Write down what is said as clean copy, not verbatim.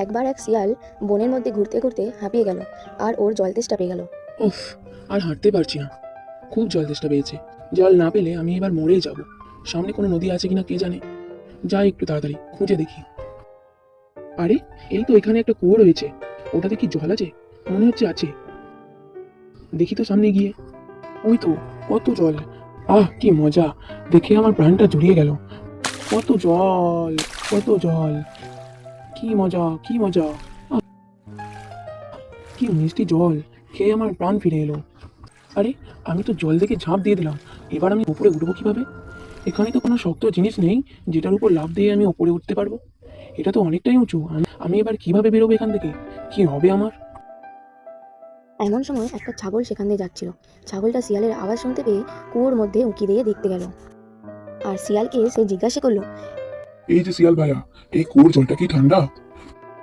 একবার এক শিয়াল বনের মধ্যে ঘুরতে ঘুরতে হাঁপিয়ে গেল আর ওর জল তেষ্টা পেয়ে গেল। উফ, আর হাঁটতে পারছি না, খুব জল তেষ্টা পেয়েছে। জল না পেলে আমি এবার মরেই যাব। সামনে কোনো নদী আছে কিনা কে জানে, যাই একটু তাড়াতাড়ি খুঁজে দেখি। আরে, এই তো এখানে একটা কুয়ো রয়েছে, ওটাতে কি জল আছে? মনে হচ্ছে আছে, দেখি তো সামনে গিয়ে। ওই তো, কত জল! আহ, কি মজা! দেখে আমার প্রাণটা জুড়িয়ে গেল। কত জল, কত জল! কি মজা, কি মজা! আহ, কি মিষ্টি জল! খেয়ে আমার প্রাণ ফিরে এলো। আরে, আমি তো জল থেকে ঝাঁপ দিয়ে দিলাম, এবার আমি উপরে উঠবো কিভাবে? এখানে তো কোনো শক্ত জিনিস নেই যেটার উপর লাফ দিয়ে আমি উপরে উঠতে পারবো। এটা তো অনেকটাই উঁচু। আমি এবার কিভাবে বেরোবো এখান থেকে? কি হবে আমার? এমন সময় একটা ছাগল সেখান দিয়ে যাচ্ছিল। ছাগলটা শিয়ালের আওয়াজ শুনতে পেয়ে কুয়োর মধ্যে উঁকি দিয়ে দেখতে গেল আর শিয়ালকে সে জিজ্ঞাসা করলো, এই যে শিয়াল ভাইয়া, এই কুয়োর জলটা কি ঠান্ডা?